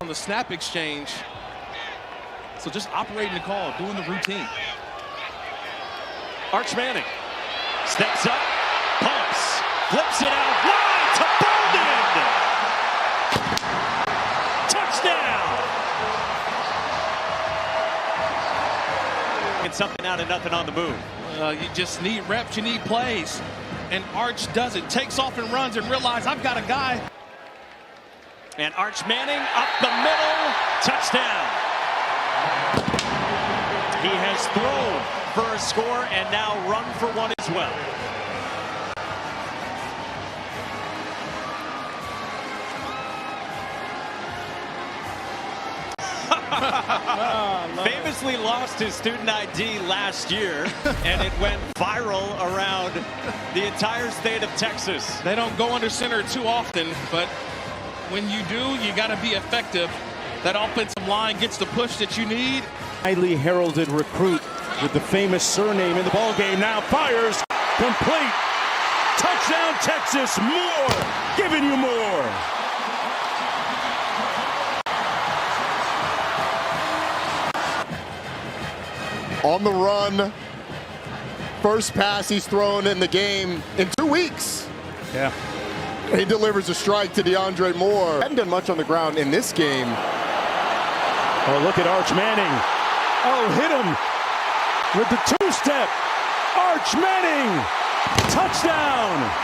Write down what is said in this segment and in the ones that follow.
on the snap exchange. So just operating the call, doing the routine. Arch Manning steps up, pumps, flips it out wide to Bolden. Touchdown! Get something out of nothing on the move. You just need reps, you need plays. And Arch does it, takes off and runs and realizes I've got a guy. And Arch Manning up the middle, touchdown. He has thrown for a score and now run for one as well. Famously lost his student ID last year, and it went viral around the entire state of Texas. They don't go under center too often, but when you do, you got to be effective. That offensive line gets the push that you need. Highly heralded recruit with the famous surname in the ballgame now fires complete. Touchdown Texas, more, giving you more. On the run, first pass he's thrown in the game in 2 weeks. Yeah. He delivers a strike to DeAndre Moore. Hadn't done much on the ground in this game. Oh, look at Arch Manning. Oh, hit him with the two-step. Arch Manning, touchdown.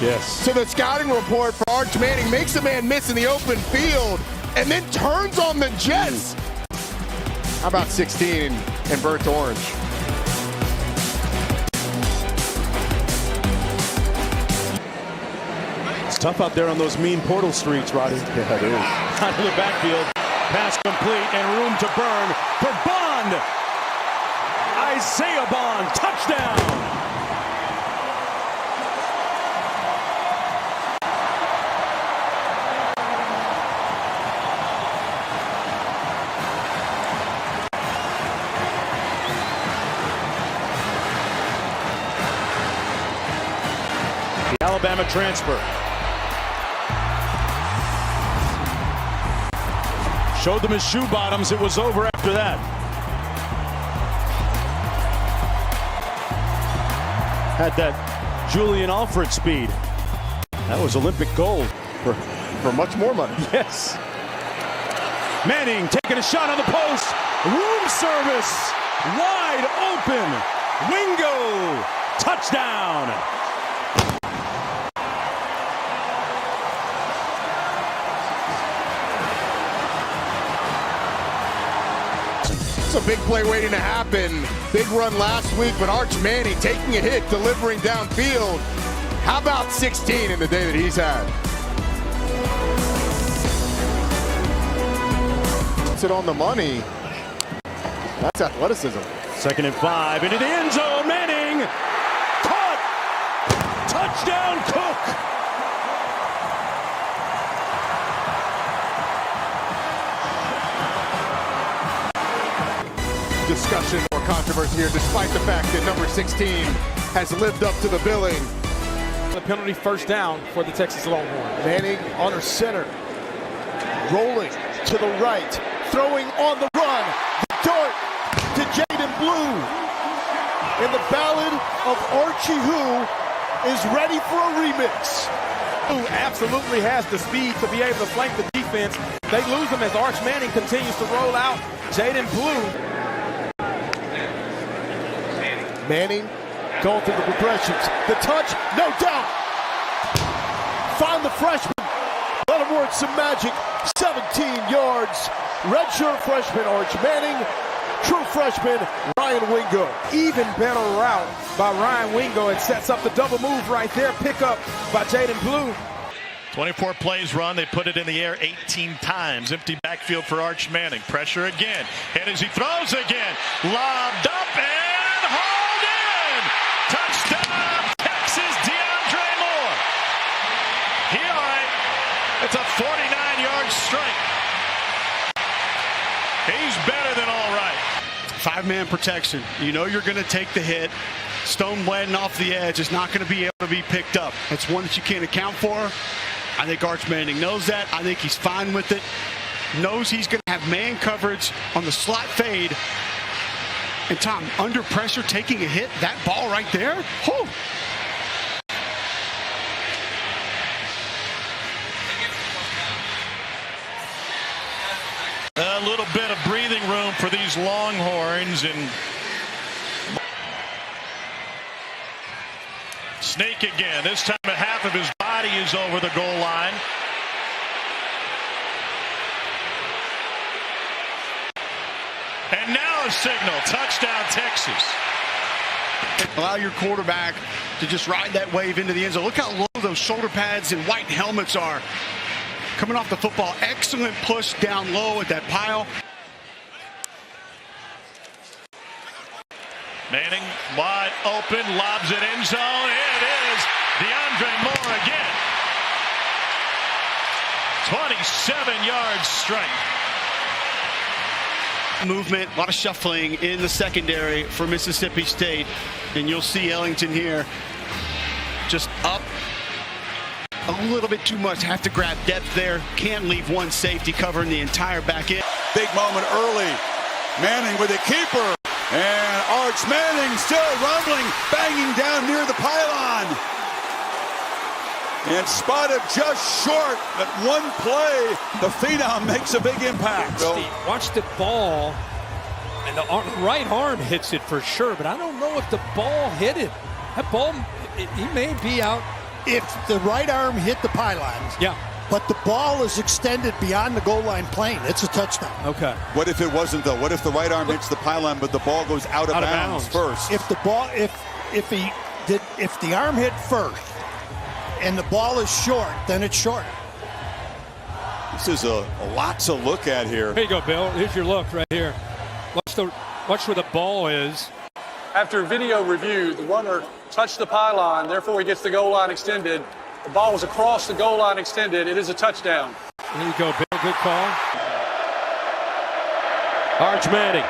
Yes. So the scouting report for Arch Manning makes a man miss in the open field and then turns on the Jets. How about 16 and burnt orange? It's tough out there on those mean portal streets, Roddy. Yeah, it is. Out of the backfield, pass complete and room to burn for Bond. Isaiah Bond, touchdown. Alabama transfer. Showed them his shoe bottoms. It was over after that. Had that Julian Alfred speed. That was Olympic gold. For much more money. Yes. Manning taking a shot on the post. Room service. Wide open. Wingo. Touchdown. It's a big play waiting to happen. Big run last week, but Arch Manning taking a hit, delivering downfield. How about 16 in the day that he's had? Puts it on the money. That's athleticism. 2nd and 5 into the end zone. Manning caught. Touchdown Cook. Discussion or controversy here, despite the fact that number 16 has lived up to the billing. The penalty first down for the Texas Longhorns. Manning under center, rolling to the right, throwing on the run, the dart to Jaden Blue. And the ballad of Archie Who is ready for a remix. Who absolutely has the speed to be able to flank the defense. They lose him as Arch Manning continues to roll out. Jaden Blue. Manning going through the progressions. The touch, no doubt. Find the freshman. Let him work some magic. 17 yards. Redshirt freshman Arch Manning. True freshman Ryan Wingo. Even better route by Ryan Wingo. It sets up the double move right there. Pick up by Jaden Blue. 24 plays run. They put it in the air 18 times. Empty backfield for Arch Manning. Pressure again. And as he throws again, lobbed up and hauled in. Touchdown, Texas, DeAndre Moore. He all right. It's a 49-yard strike. 5-man protection. You know you're going to take the hit. Stone Blanton off the edge is not going to be able to be picked up. That's one that you can't account for. I think Arch Manning knows that. I think he's fine with it. Knows he's going to have man coverage on the slot fade. And Tom, under pressure, taking a hit, that ball right there, whew. A little bit of breathing room for these Longhorns, and Snake again. This time half of his body is over the goal line. And now a signal, touchdown Texas. Allow your quarterback to just ride that wave into the end zone. Look how low those shoulder pads and white helmets are. Coming off the football, excellent push down low at that pile. Manning wide open, lobs it end zone. It is DeAndre Moore again. 27 yards straight. Movement, a lot of shuffling in the secondary for Mississippi State. And you'll see Ellington here just up a little bit too much. Have to grab depth there. Can't leave one safety covering the entire back end. Big moment early. Manning with a keeper. And Arch Manning still rumbling, banging down near the pylon. And spotted just short. But one play, the Phenom makes a big impact. Steve, watch the ball. And the right arm hits it for sure, but I don't know if the ball hit it. That ball, he may be out. If the right arm hit the pylons, yeah, but the ball is extended beyond the goal line plane, it's a touchdown. Okay. What if it wasn't though? What if the right arm hits the pylon, but the ball goes out of bounds first? If the ball, if the arm hit first, and the ball is short, then it's short. This is a lot to look at here. Here you go, Bill. Here's your look right here. Watch where the ball is. After video review, the runner touched the pylon, therefore he gets the goal line extended. The ball was across the goal line extended. It is a touchdown. There you go, Bill. Good call. Arch Manning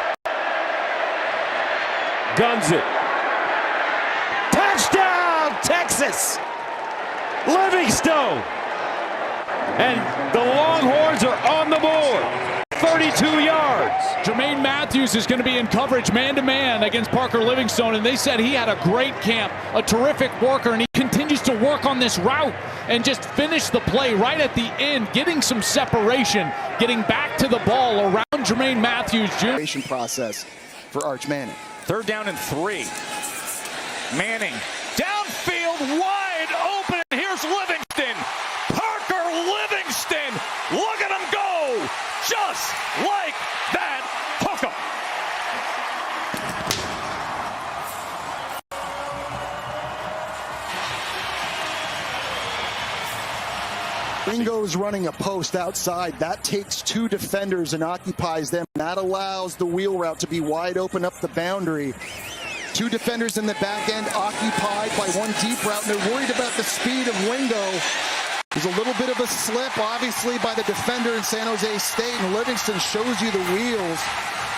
guns it. Touchdown, Texas! Livingstone! And the Longhorns are on the board. 32 yards. Jermaine Matthews is going to be in coverage man-to-man against Parker Livingstone, and they said he had a great camp, a terrific worker, and he continues to work on this route and just finish the play right at the end, getting some separation, getting back to the ball around Jermaine Matthews Jr. Process for Arch Manning. 3rd down and 3. Manning downfield wide open. Here's Livingston. Parker Livingston. Look at him go. Just like that. Hook 'em. Ringo's running a post outside. That takes 2 defenders and occupies them. That allows the wheel route to be wide open up the boundary. 2 defenders in the back end occupied by 1 deep route, and they're worried about the speed of Wingo. There's a little bit of a slip, obviously, by the defender in San Jose State, and Livingston shows you the wheels.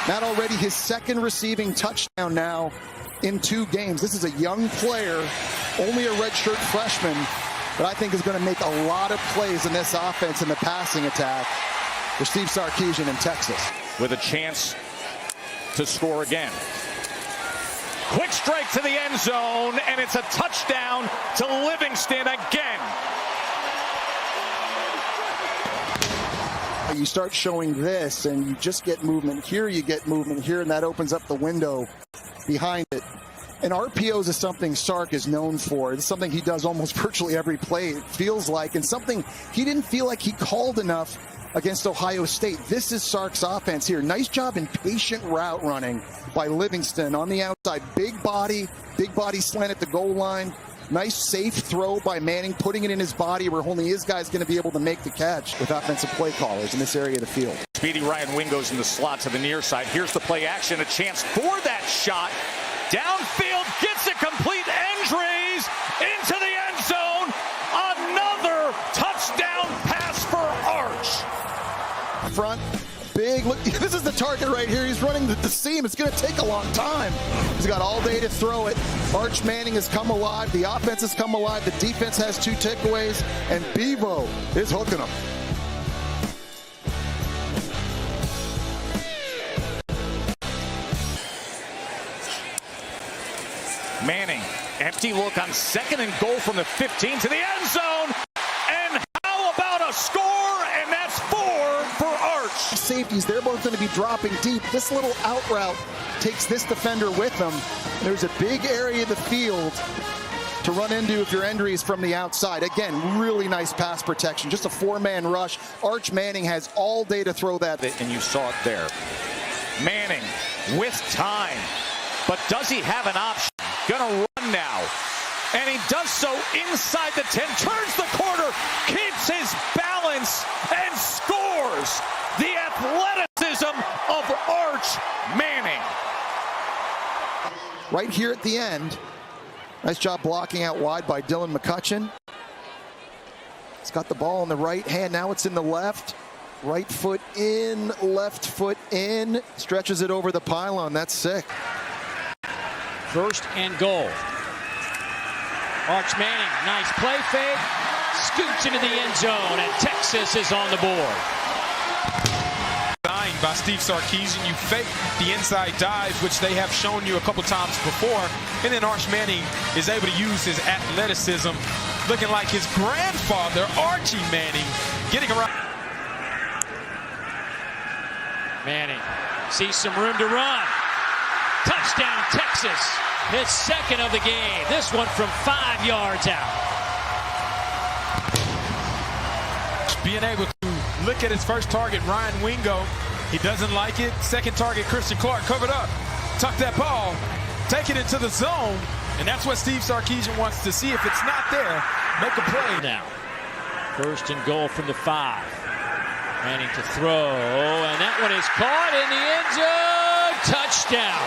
Not already his 2nd receiving touchdown now in 2 games. This is a young player, only a redshirt freshman, but I think is going to make a lot of plays in this offense in the passing attack for Steve Sarkisian in Texas. With a chance to score again. Quick strike to the end zone, and it's a touchdown to Livingston again. You start showing this, and you just get movement here, you get movement here, and that opens up the window behind it. And RPOs is something Sark is known for. It's something he does almost virtually every play, it feels like, and something he didn't feel like he called enough against Ohio State. This is Sark's offense here. Nice job in patient route running by Livingston on the outside. Big body slant at the goal line. Nice safe throw by Manning, putting it in his body where only his guy's going to be able to make the catch with offensive play callers in this area of the field. Speedy Ryan Wingo's in the slot to the near side. Here's the play action, a chance for that shot. Downfield, gets it complete. Andres into the end zone. Another touchdown pass for Arch. Front, big. Look, this is the target right here. He's running the seam. It's going to take a long time. He's got all day to throw it. Arch Manning has come alive. The offense has come alive. The defense has 2 takeaways, and Bevo is hooking them. Manning, empty look on 2nd and goal from the 15 to the end zone. And how about a score? And that's 4 for Arch. Safeties, they're both going to be dropping deep. This little out route takes this defender with them. There's a big area of the field to run into if your entry is from the outside. Again, really nice pass protection. Just a 4-man rush. Arch Manning has all day to throw that. And you saw it there. Manning with time. But does he have an option? Gonna run now. And he does so inside the 10. Turns the corner. Keeps his balance and scores. The athleticism of Arch Manning. Right here at the end. Nice job blocking out wide by Dylan McCutcheon. He's got the ball in the right hand. Now it's in the left. Right foot in, left foot in. Stretches it over the pylon. That's sick. 1st and goal. Arch Manning, nice play fake. Scoots into the end zone, and Texas is on the board. By Steve Sarkisian, you fake the inside dives, which they have shown you a couple times before, and then Arch Manning is able to use his athleticism, looking like his grandfather, Archie Manning, getting around. Manning sees some room to run. Touchdown, Texas. His 2nd of the game. This one from 5 yards out. Being able to look at his first target, Ryan Wingo. He doesn't like it. 2nd target, Christian Clark, covered up. Tuck that ball, take it into the zone, and that's what Steve Sarkisian wants to see. If it's not there, make a play. Now, 1st and goal from the 5. Manning to throw, and that one is caught in the end zone. Touchdown,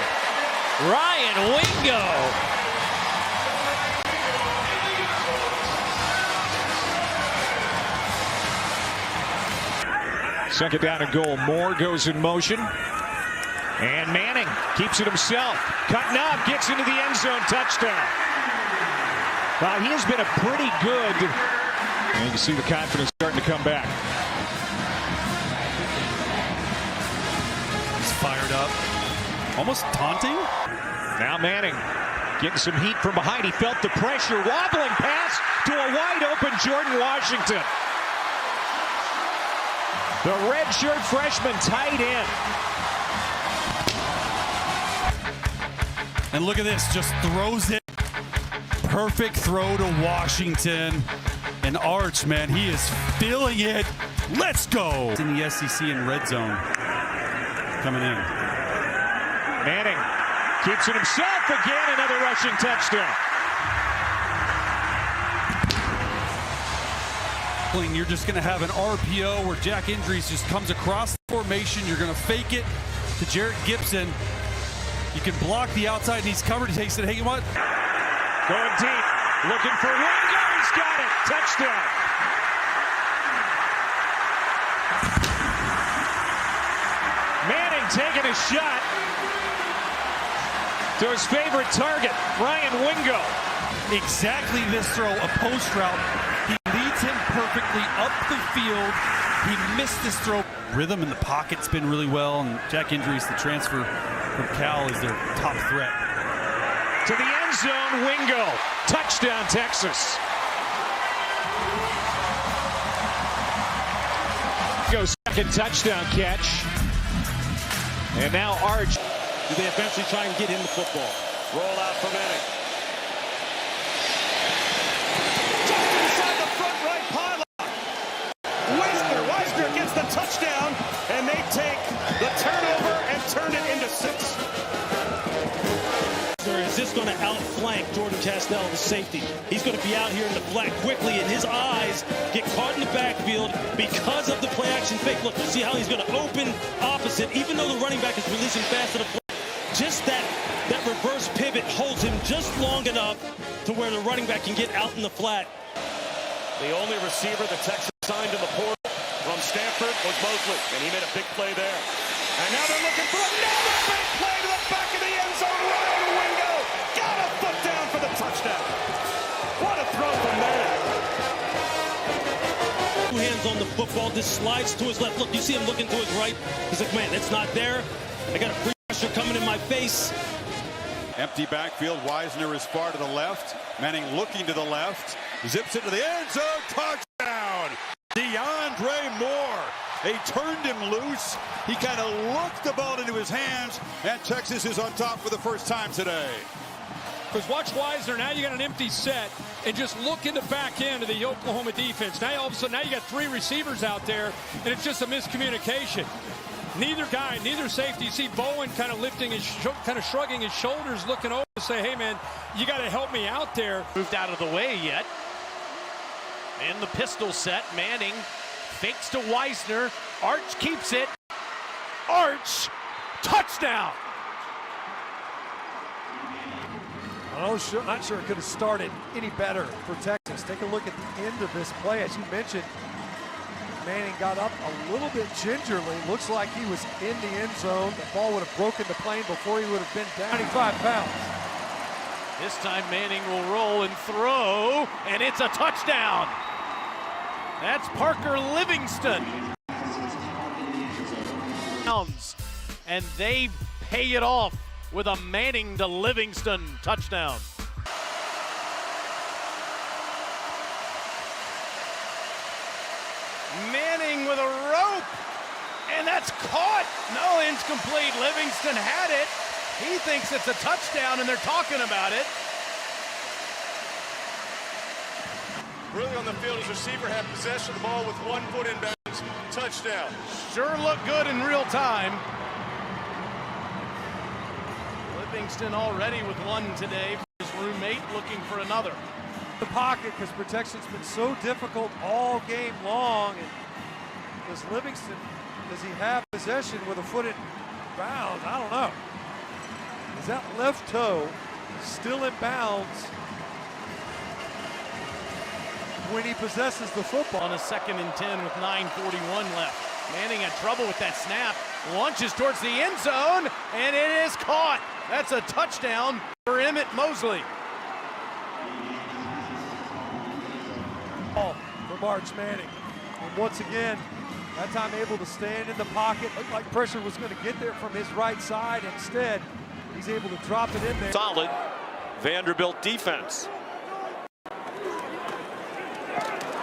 Ryan Wingo. Second down and goal. Moore goes in motion. And Manning keeps it himself. Cutting up, gets into the end zone. Touchdown. Well, he has been a pretty good. And you can see the confidence starting to come back. He's fired up. Almost taunting. Now Manning getting some heat from behind. He felt the pressure. Wobbling pass to a wide open Jordan Washington. The redshirt freshman tight end. And look at this, just throws it. Perfect throw to Washington. And Arch, man, he is feeling it. Let's go. In the SEC in red zone. Coming in. Manning keeps it himself again. Another rushing touchdown. You're just going to have an RPO where Jack Indries just comes across the formation. You're going to fake it to Jarrett Gibson. You can block the outside, and he's covered. He takes it. Hey, what? Going deep. Looking for Wingo. He's got it. Touchdown. Manning taking a shot to his favorite target, Ryan Wingo. Exactly this throw, a post route. He leads him perfectly up the field. He missed this throw. Rhythm in the pocket's been really well, and Jack Indries, the transfer from Cal, is their top threat. To the end zone, Wingo. Touchdown, Texas. Goes 2nd touchdown catch. And now Arch. Do they eventually try and get him the football? Roll out for Manning. Just inside the front right pylon. Wisner gets the touchdown, and they take the turnover and turn it into 6. Is this going to outflank Jordan Castell, the safety? He's going to be out here in the flat quickly, and his eyes get caught in the backfield because of the play action fake. Look, you see how he's going to open opposite, even though the running back is releasing fast to the play. Just that reverse pivot holds him just long enough to where the running back can get out in the flat. The only receiver the Texans signed in the portal From Stanford was Mosley, and he made a big play there. And now they're looking for another big play to the back of the end zone. Ryan Wingo got a foot down for the touchdown. What a throw from there. Two hands on the football, just slides to his left. Look, you see him looking to his right. He's like, man, it's not there. I got a free pressure coming in my face. Empty backfield. Wisner is far to the left. Manning looking to the left. Zips into the end zone. Touchdown. DeAndre Moore. They turned him loose. He kind of looked the ball into his hands. And Texas is on top for the first time today. Because watch Wisner, now you got an empty set, and just look in the back end of the Oklahoma defense. Now all of a sudden, now you got three receivers out there, and it's just a miscommunication. Neither guy, neither safety. You see Bowen kind of lifting his, kind of shrugging his shoulders, looking over to say, hey man, you got to help me out there. Moved out of the way yet. In the pistol set, Manning fakes to Wisner. Arch keeps it. Arch, touchdown. I'm not sure it could have started any better for Texas. Take a look at the end of this play. As you mentioned, Manning got up a little bit gingerly. Looks like he was in the end zone. The ball would have broken the plane before he would have been down 95 pounds. This time Manning will roll and throw, and it's a touchdown. That's Parker Livingston. And they pay it off with a Manning to Livingston touchdown. Manning with a rope, and that's caught. No, incomplete. Livingston had it. He thinks it's a touchdown, and they're talking about it. Really on the field, his receiver had possession of the ball with 1 foot in bounds. Touchdown. Sure looked good in real time. Livingston already with one today. His roommate looking for another. The pocket, because protection's been so difficult all game long. And does Livingston, does he have possession with a foot in bounds? I don't know. Is that left toe still in bounds when he possesses the football? On a 2nd and 10 with 9:41 left. Manning had trouble with that snap. Launches towards the end zone, and it is caught. That's a touchdown for Emmett Mosley. Ball from Arch Manning. And once again, that time able to stand in the pocket. Looked like pressure was going to get there from his right side. Instead, he's able to drop it in there. Solid Vanderbilt defense.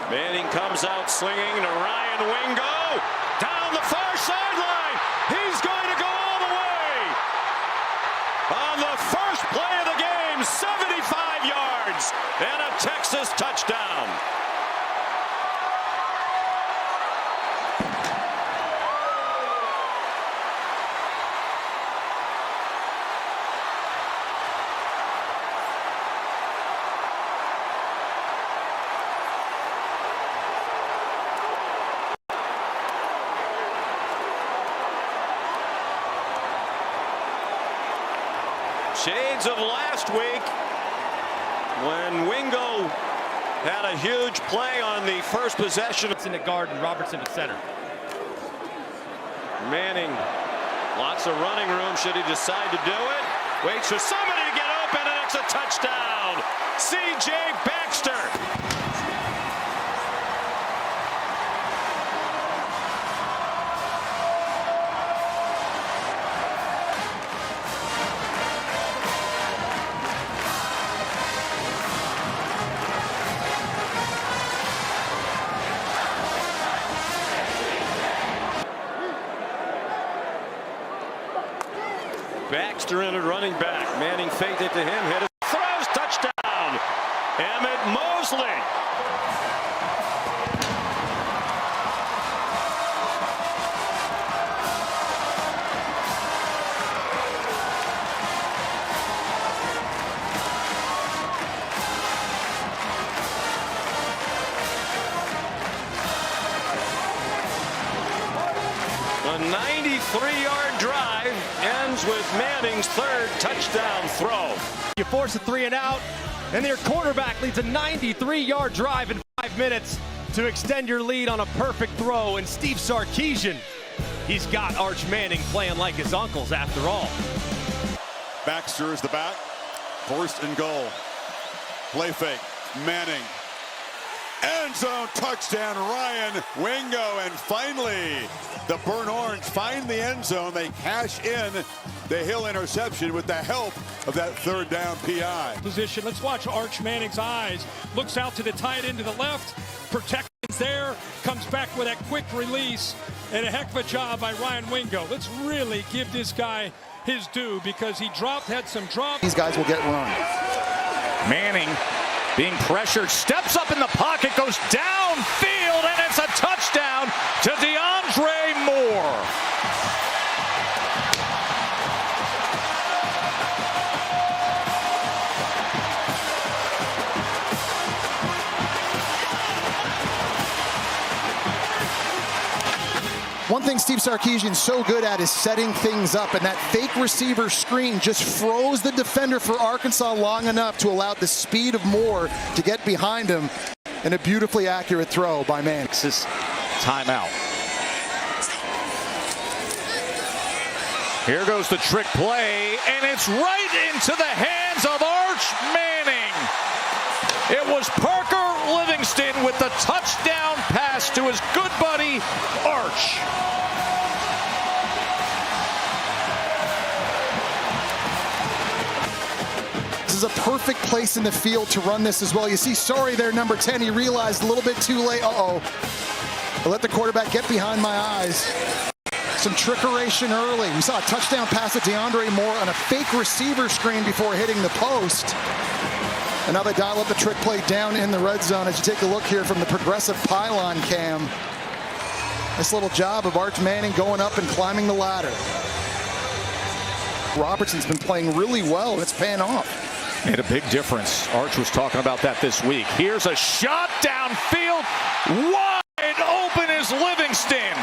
Manning comes out slinging to Ryan Wingo. Down the far sideline. He's going to go all the way. On the first play of the game, 75 yards and a Texas touchdown. Shades of last week when Wingo had a huge play on the first possession. It's in the guard and Robertson at center. Manning, lots of running room should he decide to do it. Waits for somebody to get open, and it's a touchdown. C.J. Baxter. Baxter in at running back. Manning faked it to him, hit it, throws, touchdown. Emmett Mosley. A 93-yard drive ends with Manning's third touchdown throw. You force a 3 and out, and their quarterback leads a 93-yard drive in 5 minutes to extend your lead on a perfect throw, and Steve Sarkisian, he's got Arch Manning playing like his uncles after all. Baxter is the back. First and goal. Play fake. Manning. End zone touchdown, Ryan Wingo. And finally, the Burnt Orange find the end zone. They cash in the Hill interception with the help of that third down PI. Position. Let's watch Arch Manning's eyes. Looks out to the tight end to the left. Protection's there. Comes back with that quick release. And a heck of a job by Ryan Wingo. Let's really give this guy his due because he had some drop. These guys will get run. Manning being pressured, steps up in the pocket, goes downfield, and it's a touchdown to DeAndre Moore. One thing Steve Sarkisian's so good at is setting things up, and that fake receiver screen just froze the defender for Arkansas long enough to allow the speed of Moore to get behind him, and a beautifully accurate throw by Manning. Timeout. Here goes the trick play, and it's right into the hands of Arch Manning. It was Parker Livingston with the touchdown pass to his good buddy, Arch. This is a perfect place in the field to run this as well. You see Sorry there, number 10. He realized a little bit too late. Uh-oh. I let the quarterback get behind my eyes. Some trickeration early. We saw a touchdown pass to DeAndre Moore on a fake receiver screen before hitting the post. And now they dial up the trick play down in the red zone as you take a look here from the progressive pylon cam. This little job of Arch Manning going up and climbing the ladder. Robertson's been playing really well, and it's paying off. Made a big difference. Arch was talking about that this week. Here's a shot downfield. Wide open is Livingston.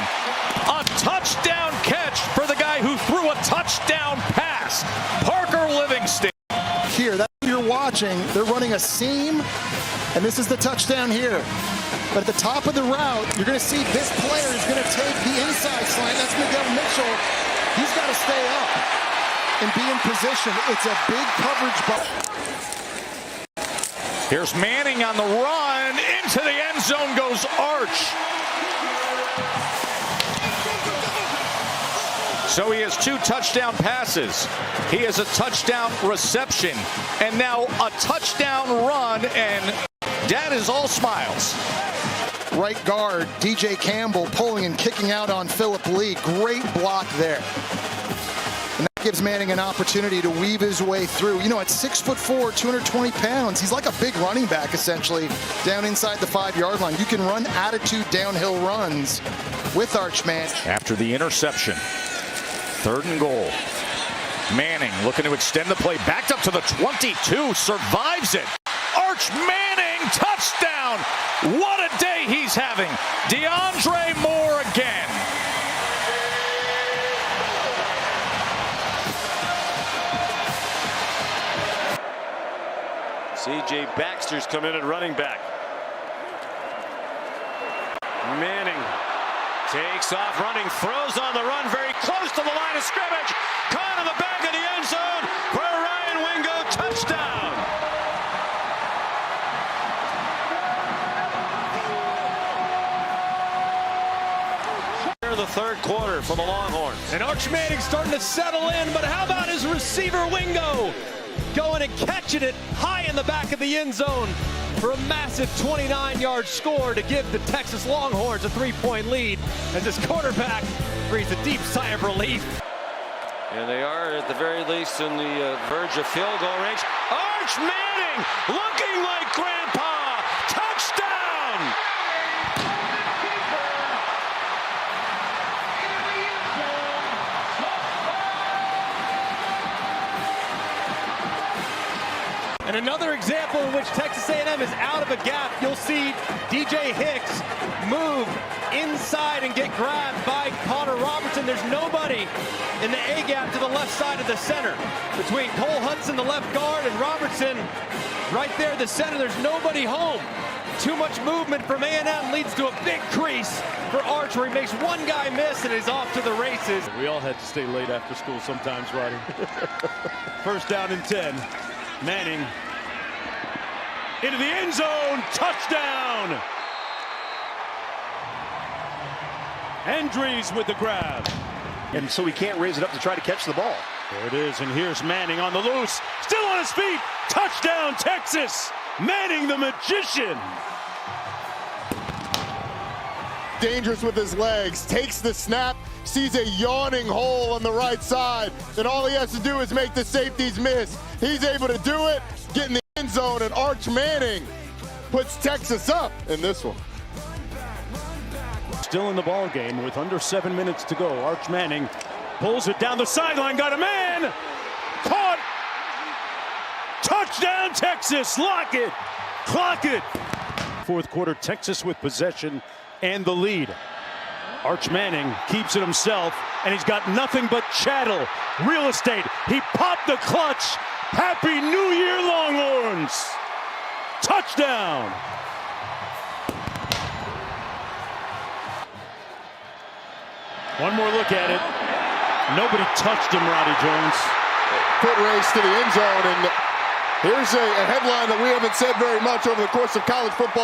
A touchdown catch for the guy who threw a touchdown pass. Parker Livingston. Here, that's what you're watching. They're running a seam, and this is the touchdown here. But at the top of the route, you're going to see this player is going to take the inside slant. That's Miguel Mitchell. He's got to stay up and be in position. It's a big coverage ball. Here's Manning on the run. Into the end zone goes Arch. So he has 2 touchdown passes. He has a touchdown reception. And now a touchdown run. And Dad is all smiles. Right guard, DJ Campbell pulling and kicking out on Phillip Lee. Great block there. And that gives Manning an opportunity to weave his way through. You know, at 6'4", 220 pounds, he's like a big running back, essentially, down inside the 5-yard line. You can run attitude downhill runs with Arch Manning. After the interception, 3rd and goal. Manning looking to extend the play. Backed up to the 22, survives it. Arch Manning, touchdown! What a day he's having. DeAndre Moore again. C.J. Baxter's come in at running back. Manning takes off running, throws on the run, very close to the line of scrimmage. Caught in the back of the end zone for Ryan Wingo, touchdown. The 3rd quarter for the Longhorns. And Arch Manning starting to settle in, but how about his receiver Wingo? Going and catching it high in the back of the end zone for a massive 29-yard score to give the Texas Longhorns a 3-point lead as his quarterback breathes a deep sigh of relief. And they are, at the very least, in the verge of field goal range. Arch Manning looking like Grandpa. Touchdown! And another example in which Texas A&M is out of a gap. You'll see DJ Hicks move inside and get grabbed by Connor Robertson. There's nobody in the A gap to the left side of the center. Between Cole Hudson, the left guard, and Robertson right there, the center, there's nobody home. Too much movement from A&M leads to a big crease for Arch, where he makes one guy miss and is off to the races. We all had to stay late after school sometimes, Roddy. First down and 10. Manning into the end zone. Touchdown! Andrews with the grab. And so he can't raise it up to try to catch the ball. There it is, and here's Manning on the loose. Still on his feet. Touchdown, Texas! Manning the magician. Dangerous with his legs, takes the snap, sees a yawning hole on the right side, and all he has to do is make the safeties miss. He's able to do it, get in the end zone, and Arch Manning puts Texas up in this one. Still in the ball game with under 7 minutes to go. Arch Manning pulls it down the sideline, got a man, caught, touchdown Texas, lock it, clock it. Fourth quarter, Texas with possession and the lead. Arch Manning keeps it himself, and he's got nothing but chattel, real estate. He popped the clutch. Happy New Year, Longhorns. Touchdown. One more look at it. Nobody touched him, Roddy Jones. Foot race to the end zone, and here's a headline that we haven't said very much over the course of college football.